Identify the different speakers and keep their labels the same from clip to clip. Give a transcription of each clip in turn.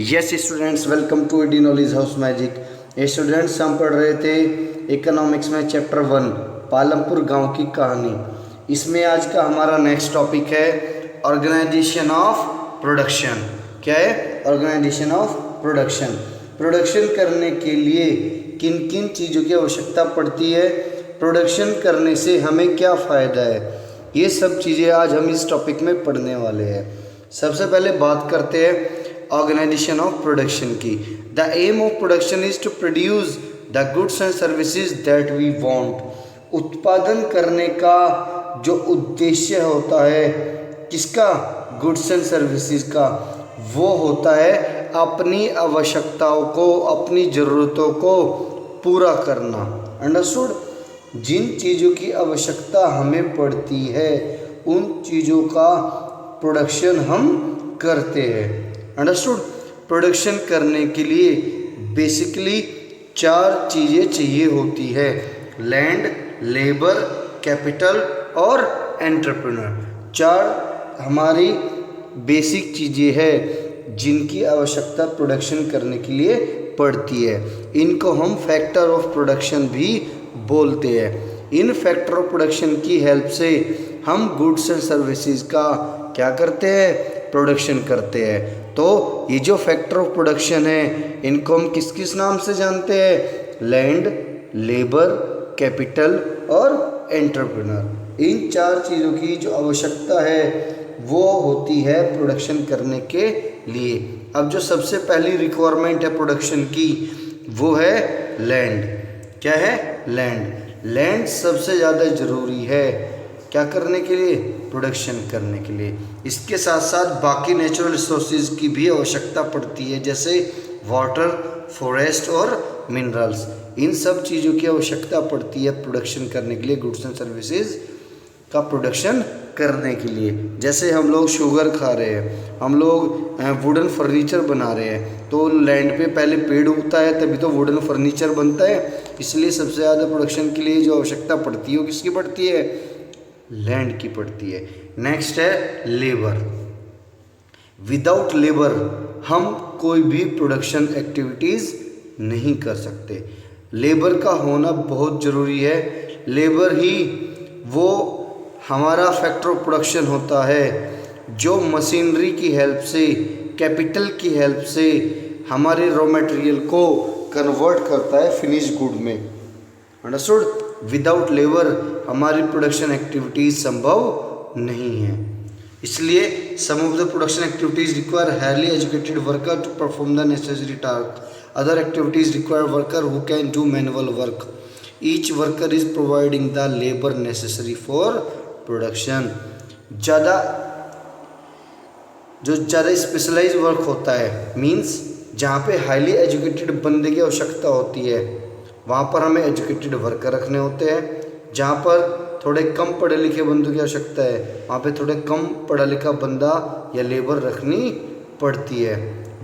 Speaker 1: Yes students, welcome to AD knowledge house magic. ये students हम पढ़ रहे थे इकोनॉमिक्स में चैप्टर 1 पालमपुर गांव की कहानी। इसमें आज का हमारा नेक्स्ट टॉपिक है ऑर्गेनाइजेशन ऑफ प्रोडक्शन। क्या है? Organisation of production. प्रोडक्शन करने के लिए किन किन चीज़ों की आवश्यकता पड़ती है, प्रोडक्शन करने से हमें क्या फ़ायदा है, ये सब चीज़ें आज हम इस टॉपिक में पढ़ने वाले हैं। सबसे पहले बात करते हैं ऑर्गेनाइजेशन ऑफ प्रोडक्शन की। The aim of production is to produce the goods and services that we want. उत्पादन करने का जो उद्देश्य होता है किसका? गुड्स एंड सर्विसेज का। वो होता है अपनी आवश्यकताओं को, अपनी ज़रूरतों को पूरा करना। अंडरस्टूड? जिन चीज़ों की आवश्यकता हमें पड़ती है उन चीज़ों का प्रोडक्शन हम करते हैं। अंडरस्टूड? प्रोडक्शन करने के लिए बेसिकली 4 चीज़ें चाहिए होती है: लैंड, लेबर, कैपिटल और एंटरप्रेन्योर। 4 हमारी बेसिक चीज़ें हैं जिनकी आवश्यकता प्रोडक्शन करने के लिए पड़ती है। इनको हम फैक्टर ऑफ प्रोडक्शन भी बोलते हैं। इन फैक्टर ऑफ प्रोडक्शन की हेल्प से हम गुड्स एंड सर्विसेज का क्या करते हैं? प्रोडक्शन करते हैं। तो ये जो फैक्टर ऑफ प्रोडक्शन है इनको हम किस किस नाम से जानते हैं? लैंड, लेबर, कैपिटल और एंटरप्रेन्योर। इन 4 चीज़ों की जो आवश्यकता है वो होती है प्रोडक्शन करने के लिए। अब जो सबसे पहली रिक्वायरमेंट है प्रोडक्शन की वो है लैंड। क्या है? लैंड। लैंड सबसे ज़्यादा ज़रूरी है क्या करने के लिए? प्रोडक्शन करने के लिए। इसके साथ साथ बाकी नेचुरल रिसोर्सेज की भी आवश्यकता पड़ती है, जैसे वाटर, फॉरेस्ट और मिनरल्स। इन सब चीज़ों की आवश्यकता पड़ती है प्रोडक्शन करने के लिए, गुड्स एंड सर्विसेज का प्रोडक्शन करने के लिए। जैसे हम लोग शुगर खा रहे हैं, हम लोग वुडन फर्नीचर बना रहे हैं, तो लैंड पे पहले पेड़ उगता है तभी तो वुडन फर्नीचर बनता है। इसलिए सबसे ज़्यादा प्रोडक्शन के लिए जो आवश्यकता पड़ती है वो किसकी पड़ती है? लैंड की पड़ती है। नेक्स्ट है लेबर। विदाउट लेबर हम कोई भी प्रोडक्शन एक्टिविटीज़ नहीं कर सकते। लेबर का होना बहुत ज़रूरी है। लेबर ही वो हमारा फैक्टर ऑफ प्रोडक्शन होता है जो मशीनरी की हेल्प से, कैपिटल की हेल्प से हमारे रॉ मटेरियल को कन्वर्ट करता है फिनिश गुड में। अंडरस्टूड? विदाउट लेबर हमारी प्रोडक्शन एक्टिविटीज़ संभव नहीं है। इसलिए some of the production activities require highly educated worker to perform the necessary task. Other activities require worker who can do manual work. Each worker is providing the labour necessary for production. जो ज़्यादा specialise work होता है, means जहाँ पे highly educated बंदे की आवश्यकता होती है वहाँ पर हमें एजुकेटेड वर्कर रखने होते हैं। जहाँ पर थोड़े कम पढ़े लिखे बंदों की आवश्यकता है वहाँ पे थोड़े कम पढ़ा लिखा बंदा या लेबर रखनी पड़ती है।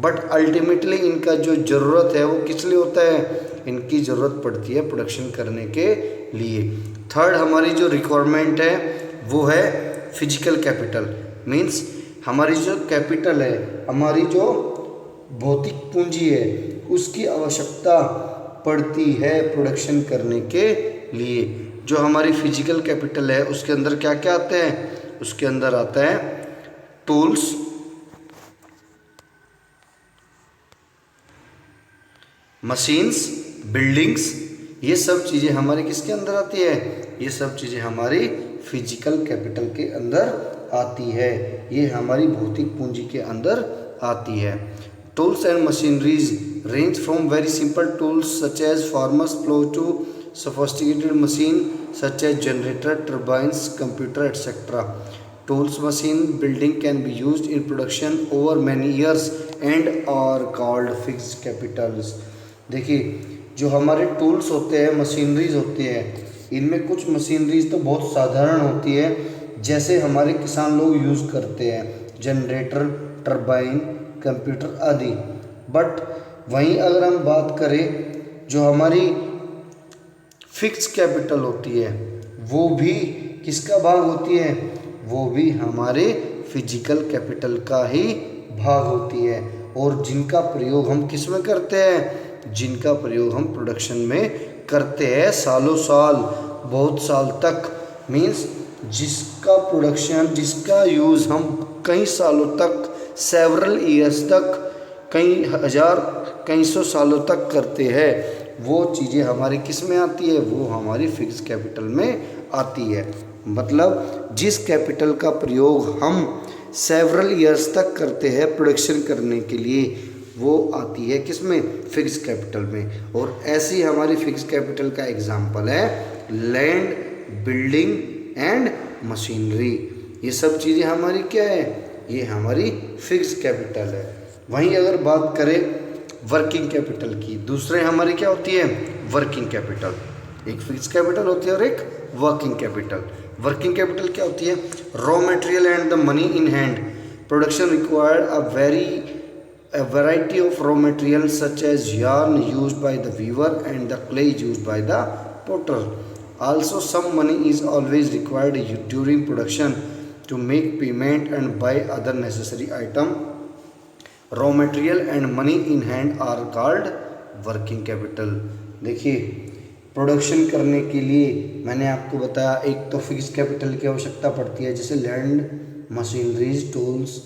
Speaker 1: बट अल्टीमेटली इनका जो ज़रूरत है वो किस लिए होता है? इनकी ज़रूरत पड़ती है प्रोडक्शन करने के लिए। थर्ड हमारी जो रिक्वायरमेंट है वो है फिजिकल कैपिटल। मीन्स हमारी जो कैपिटल है, हमारी जो भौतिक पूंजी है, उसकी आवश्यकता पड़ती है प्रोडक्शन करने के लिए। जो हमारी फिजिकल कैपिटल है उसके अंदर क्या क्या आते हैं? उसके अंदर आता है टूल्स, मशीन्स, बिल्डिंग्स। ये सब चीज़ें हमारे किसके अंदर आती है? ये सब चीज़ें हमारी फिजिकल कैपिटल के अंदर आती है, ये हमारी भौतिक पूंजी के अंदर आती है। Tools and machineries range from very simple tools such as farmer's plow to sophisticated machine such as generator, turbines, computer, etc. Tools, machine, building can be used in production over many years and are called fixed capitals. देखिए, जो हमारे tools होते हैं, machineries होती हैं, इनमें कुछ machineries तो बहुत साधारण होती है जैसे हमारे किसान लोग यूज़ करते हैं, जनरेटर, टरबाइन, कंप्यूटर आदि। बट वहीं अगर हम बात करें जो हमारी फिक्स कैपिटल होती है वो भी किसका भाग होती है? वो भी हमारे फिजिकल कैपिटल का ही भाग होती है। और जिनका प्रयोग हम किस में करते हैं, जिनका प्रयोग हम प्रोडक्शन में करते हैं सालों साल, बहुत साल तक, मीन्स जिसका प्रोडक्शन, जिसका यूज़ हम कई सालों तक, सेवरल ईयर्स तक, कई हज़ार कई सौ सालों तक करते हैं, वो चीज़ें हमारी किस में आती है, वो हमारी फिक्स कैपिटल में आती है। मतलब जिस कैपिटल का प्रयोग हम सेवरल ईयर्स तक करते हैं प्रोडक्शन करने के लिए, वो आती है किस में, फिक्स कैपिटल में। और ऐसी हमारी फिक्स कैपिटल का एग्जांपल है लैंड, बिल्डिंग एंड मशीनरी। ये सब चीज़ें हमारी क्या है, ये हमारी फिक्स कैपिटल है। वहीं अगर बात करें वर्किंग कैपिटल की, दूसरे हमारी क्या होती है, वर्किंग कैपिटल। एक फिक्स कैपिटल होती है और एक वर्किंग कैपिटल। वर्किंग कैपिटल क्या होती है, raw material and the money in hand, production required a variety of raw materials such as yarn used by the weaver and the clay used by the potter. Also, some money is always required during production to make payment and buy other necessary item. Raw material and money in hand are called working capital. देखिए, production करने के लिए मैंने आपको बताया एक तो fix capital की आवश्यकता पड़ती है, जैसे land, machineries, tools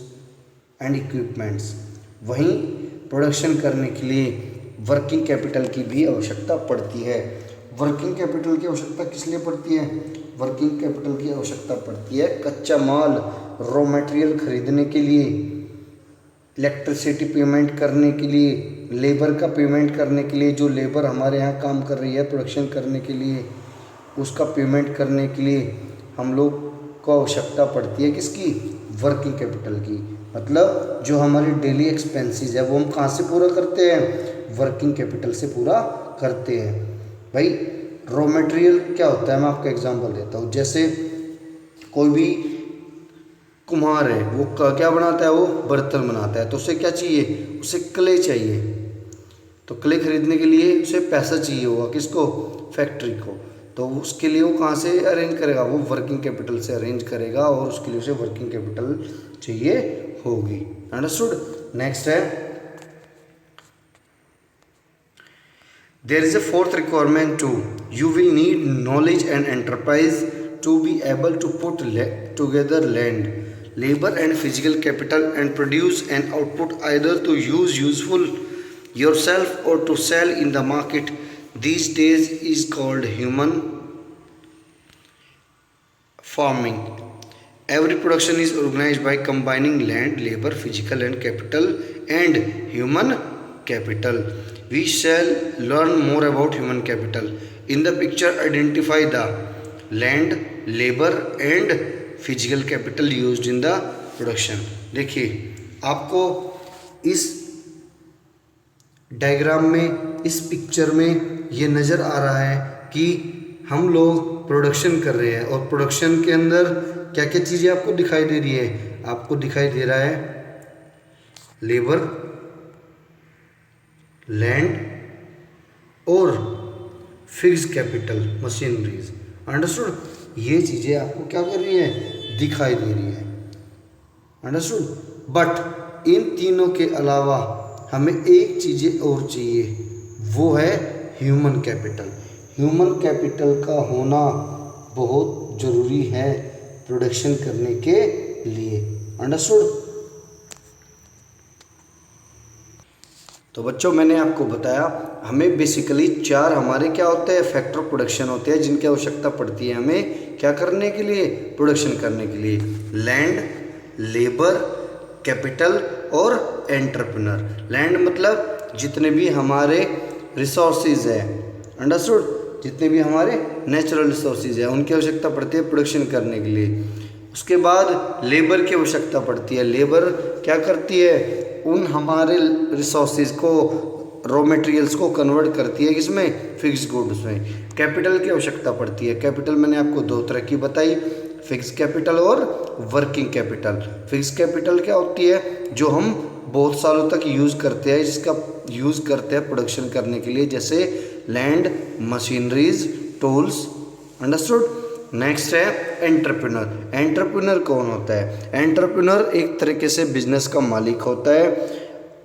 Speaker 1: and equipments. वहीं प्रोडक्शन करने के लिए वर्किंग कैपिटल की भी आवश्यकता पड़ती है। वर्किंग कैपिटल की आवश्यकता किस लिए पड़ती है, वर्किंग कैपिटल की आवश्यकता पड़ती है कच्चा माल, रॉ मटेरियल खरीदने के लिए, इलेक्ट्रिसिटी पेमेंट करने के लिए, लेबर का पेमेंट करने के लिए, जो लेबर हमारे यहाँ काम कर रही है प्रोडक्शन करने के लिए, उसका पेमेंट करने के लिए हम लोग को आवश्यकता पड़ती है किसकी, वर्किंग कैपिटल की। मतलब जो हमारी डेली एक्सपेंसेस है वो हम कहाँ से पूरा करते हैं, वर्किंग कैपिटल से पूरा करते हैं। भाई रॉ मटेरियल क्या होता है, मैं आपको एग्जांपल देता हूँ। जैसे कोई भी कुम्हार है, वो क्या बनाता है, वो बर्तन बनाता है, तो उसे क्या चाहिए, उसे क्ले चाहिए। तो क्ले खरीदने के लिए उसे पैसा चाहिए होगा, किसको, फैक्ट्री को। तो उसके लिए वो कहाँ से अरेंज करेगा, वो वर्किंग कैपिटल से अरेंज करेगा, और उसके लिए उसे वर्किंग कैपिटल चाहिए होगी। अंडरस्टूड। नेक्स्ट है, there is a fourth requirement too, you will need knowledge and enterprise to be able to put together land, labor and physical capital and produce an output either to use useful yourself or to sell in the market. These days is called human farming. Every production is organized by combining land, labor, physical and capital and human capital. We shall learn more about human capital. In the picture, identify the land, labor and physical capital used in the production. देखिए, आपको इस diagram में, इस picture में ये नज़र आ रहा है कि हम लोग प्रोडक्शन कर रहे हैं, और प्रोडक्शन के अंदर क्या क्या चीज़ें आपको दिखाई दे रही है, आपको दिखाई दे रहा है लेबर, लैंड और फिक्स कैपिटल, मशीनरीज। अंडरस्टूड। ये चीज़ें आपको क्या कर रही है, दिखाई दे रही है। अंडरस्टूड। बट इन तीनों के अलावा हमें एक चीज़ें और चाहिए, वो है ह्यूमन कैपिटल। ह्यूमन कैपिटल का होना बहुत ज़रूरी है प्रोडक्शन करने के लिए। अंडरस्टूड। तो बच्चों, मैंने आपको बताया हमें बेसिकली चार हमारे क्या होते हैं, फैक्टर प्रोडक्शन होते हैं, जिनकी आवश्यकता पड़ती है हमें क्या करने के लिए, प्रोडक्शन करने के लिए। लैंड, लेबर, कैपिटल और एंटरप्रेन्योर। लैंड मतलब जितने भी हमारे रिसोर्सेज है, अंडरस्टूड, जितने भी हमारे नेचुरल रिसोर्सेज है उनकी आवश्यकता पड़ती है प्रोडक्शन करने के लिए। उसके बाद लेबर की आवश्यकता पड़ती है। लेबर क्या करती है, उन हमारे रिसोर्सेज को, रॉ मटेरियल्स को कन्वर्ट करती है किसमें, फिक्स गुड्स में। कैपिटल की आवश्यकता पड़ती है। कैपिटल मैंने आपको दो तरह की बताई, फिक्स कैपिटल और वर्किंग कैपिटल। फिक्स कैपिटल क्या होती है, जो हम बहुत सालों तक यूज़ करते हैं, जिसका यूज़ करते हैं प्रोडक्शन करने के लिए, जैसे land, machineries, tools. Understood. Next है एंटरप्रेन्योर। एंटरप्रेन्योर कौन होता है, एंटरप्रेन्योर एक तरीके से बिजनेस का मालिक होता है।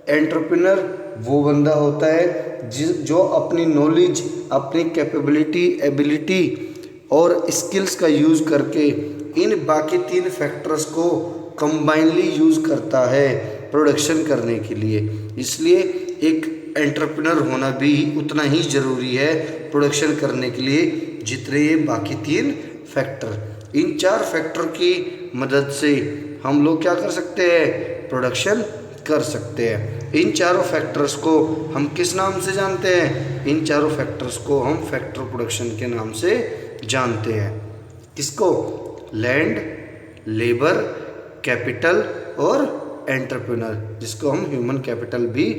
Speaker 1: एंटरप्रेन्योर वो बंदा होता है जो अपनी नॉलेज, अपनी कैपेबिलिटी, एबिलिटी और स्किल्स का यूज़ करके इन बाकी 3 फैक्टर्स को कंबाइनली यूज़ करता है प्रोडक्शन करने के लिए। इसलिए एक एंटरप्रेन्योर होना भी उतना ही ज़रूरी है प्रोडक्शन करने के लिए जितने ये बाकी 3 फैक्टर। इन 4 फैक्टर की मदद से हम लोग क्या कर सकते हैं, प्रोडक्शन कर सकते हैं। इन चारों फैक्टर्स को हम किस नाम से जानते हैं, इन चारों फैक्टर्स को हम फैक्टर प्रोडक्शन के नाम से जानते हैं। किसको, लैंड, लेबर, कैपिटल और एंटरप्रेन्योर, जिसको हम ह्यूमन कैपिटल भी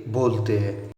Speaker 1: बोलते हैं।